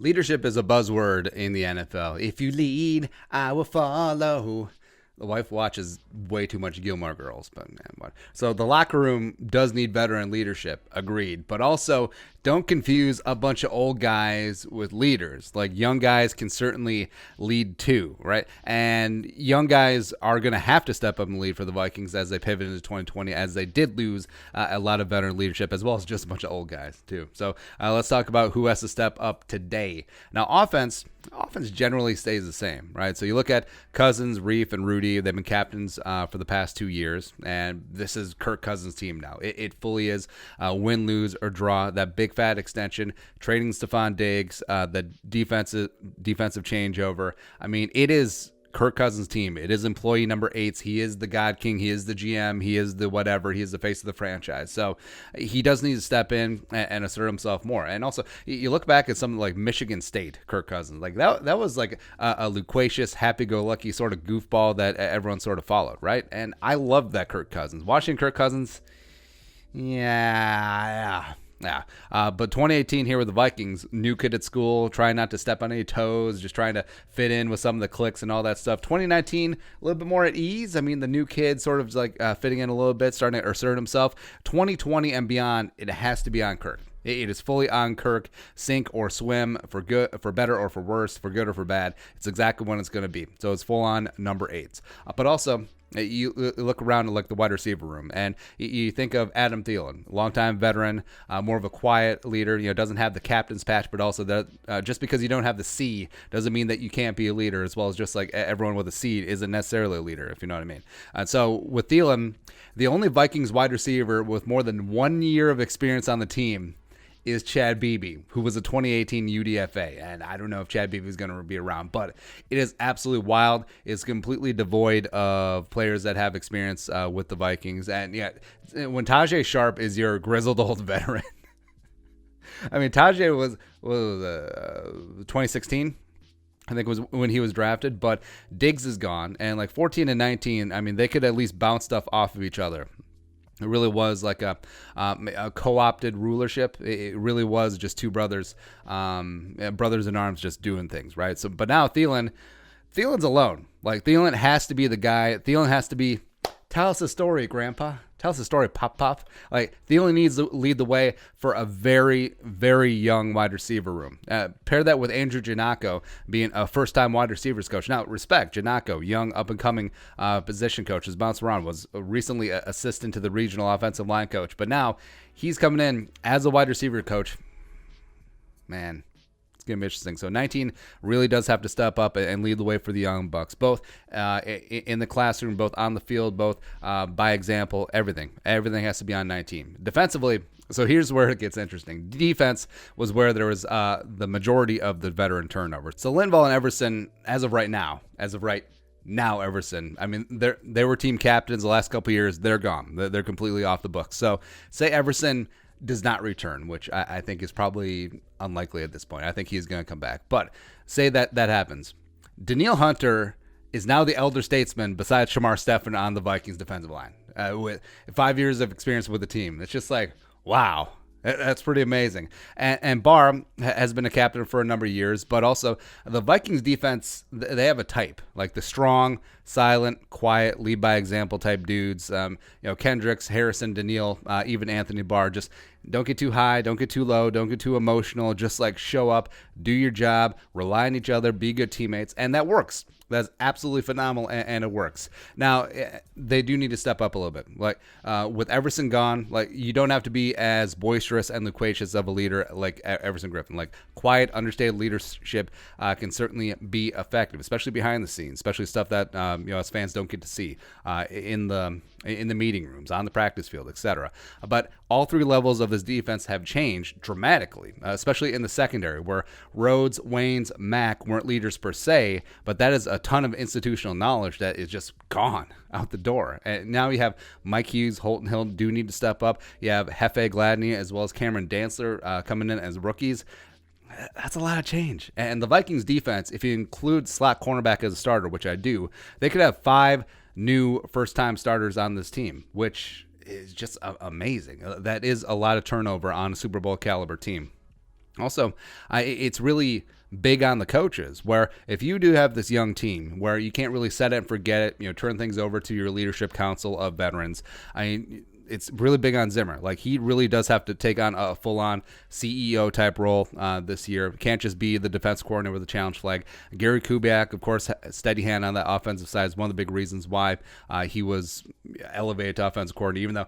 Leadership is a buzzword in the NFL. If you lead, I will follow. The wife watches way too much Gilmore Girls, but man, what? So the locker room does need veteran leadership, agreed. But also, don't confuse a bunch of old guys with leaders. Like, young guys can certainly lead too, right? And young guys are going to have to step up and lead for the Vikings as they pivot into 2020, as they did lose a lot of veteran leadership, as well as just a bunch of old guys too. So let's talk about who has to step up today. Now, offense generally stays the same, right? So you look at Cousins, Reef, and Rudy. They've been captains for the past 2 years, and this is Kirk Cousins' team now. It fully is win, lose, or draw. That big fat extension, trading Stephon Diggs, the defensive changeover. I mean, it is Kirk Cousins' team. It is employee number 8. He is the God King. He is the GM. He is the whatever. He is the face of the franchise. So he does need to step in and assert himself more. And also, you look back at something like Michigan State, Kirk Cousins. Like that was like a loquacious, happy-go-lucky sort of goofball that everyone sort of followed, right? And I loved that Kirk Cousins. Watching Kirk Cousins, yeah. But 2018 here with the Vikings, new kid at school, trying not to step on any toes, just trying to fit in with some of the clicks and all that stuff. 2019, a little bit more at ease. I mean, the new kid sort of like fitting in a little bit, starting to assert himself. 2020 and beyond, it has to be on Kirk. It is fully on Kirk, sink or swim, for good, for better or for worse, for good or for bad. It's exactly when it's going to be. So it's full on number 8. But also, you look around at like the wide receiver room, and you think of Adam Thielen, longtime veteran, more of a quiet leader. Doesn't have the captain's patch, but also that just because you don't have the C doesn't mean that you can't be a leader. As well as just like everyone with a C isn't necessarily a leader, if you know what I mean. So with Thielen, the only Vikings wide receiver with more than 1 year of experience on the team is Chad Beebe, who was a 2018 UDFA. And I don't know if Chad Beebe is going to be around, but it is absolutely wild. It's completely devoid of players that have experience with the Vikings. And yeah, when Tajay Sharp is your grizzled old veteran, I mean, Tajay was 2016. I think it was when he was drafted, but Diggs is gone. And like 14 and 19, I mean, they could at least bounce stuff off of each other. It really was like a co-opted rulership. It really was just two brothers in arms just doing things, right? So, but now Thielen's alone. Like, Thielen has to be the guy. Thielen has to be, tell us a story, Grandpa. Tell us a story, Pop. Like, Thielen needs to lead the way for a very, very young wide receiver room. Pair that with Andrew Janocko being a first-time wide receivers coach. Now, respect Janocko, young, up-and-coming position coach, has bounced around, was recently an assistant to the regional offensive line coach. But now he's coming in as a wide receiver coach. Man, going to be interesting. So 19 really does have to step up and lead the way for the Young Bucks, both in the classroom, both on the field, both by example. Everything has to be on 19. Defensively, so here's where it gets interesting. Defense was where there was the majority of the veteran turnover. So Linval and Everson, as of right now, Everson, I mean, they were team captains the last couple of years. They're gone. They're completely off the books. So say Everson does not return, which I think is probably unlikely at this point. I think he's going to come back. But say that happens. Danielle Hunter is now the elder statesman besides Shamar Stephen on the Vikings defensive line with 5 years of experience with the team. It's just like, wow. That's pretty amazing. And Barr has been a captain for a number of years, but also the Vikings defense, they have a type, like the strong, silent, quiet, lead by example type dudes. Kendricks, Harrison, Danielle, even Anthony Barr. Just don't get too high, don't get too low, don't get too emotional. Just like show up, do your job, rely on each other, be good teammates, and that works. That's absolutely phenomenal, and it works. Now, they do need to step up a little bit. Like, with Everson gone, like, you don't have to be as boisterous and loquacious of a leader like Everson Griffin. Like, quiet, understated leadership can certainly be effective, especially behind the scenes, especially stuff that us fans don't get to see in the meeting rooms, on the practice field, etc. But all three levels of this defense have changed dramatically, especially in the secondary, where Rhodes, Waynes, Mack weren't leaders per se, but that is a ton of institutional knowledge that is just gone out the door. And now you have Mike Hughes, Holton Hill do need to step up. You have Hefe Gladney as well as Cameron Dantzler coming in as rookies. That's a lot of change. And the Vikings defense, if you include slot cornerback as a starter, which I do, they could have 5 new first-time starters on this team, which is just amazing. That is a lot of turnover on a Super Bowl caliber team. Also, it's really big on the coaches, where if you do have this young team where you can't really set it and forget it, turn things over to your leadership council of veterans. It's really big on Zimmer. Like, he really does have to take on a full-on CEO type role this year. Can't just be the defense coordinator with a challenge flag. Gary Kubiak, of course, steady hand on that offensive side, is one of the big reasons why he was elevated to offensive coordinator, even though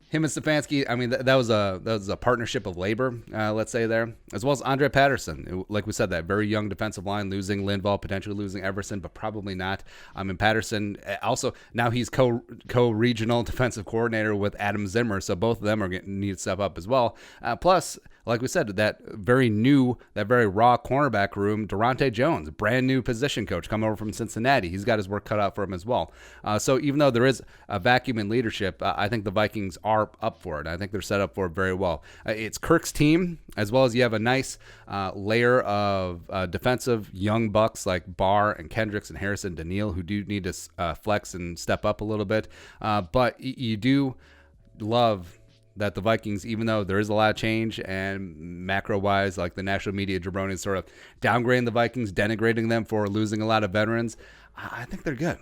him and Stefanski, I mean, that was a partnership of labor, let's say there, as well as Andre Patterson. Like we said, that very young defensive line, losing Linval, potentially losing Everson, but probably not. And Patterson also, now he's co-regional defensive coordinator with Adam Zimmer, so both of them are going to need to step up as well. Plus, like we said, that very raw cornerback room, Durante Jones, brand new position coach, come over from Cincinnati. He's got his work cut out for him as well. So even though there is a vacuum in leadership, I think the Vikings are up for it. I think they're set up for it very well. It's Kirk's team, as well as you have a nice layer of defensive young bucks like Barr and Kendricks and Harrison, Daniil, who do need to flex and step up a little bit. But you do love that the Vikings, even though there is a lot of change and macro-wise, like the national media jabronis sort of downgrading the Vikings, denigrating them for losing a lot of veterans, I think they're good.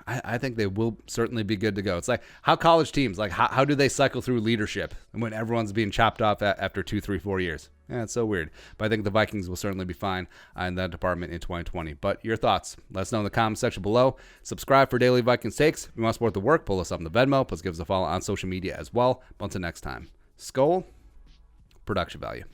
I think they will certainly be good to go. It's like how college teams, like how do they cycle through leadership when everyone's being chopped off after 2, 3, 4 years? Yeah, it's so weird. But I think the Vikings will certainly be fine in that department in 2020. But your thoughts, let us know in the comments section below. Subscribe for daily Vikings takes. If you want to support the work, pull us up in the Venmo. Plus give us a follow on social media as well. But until next time, Skol, production value.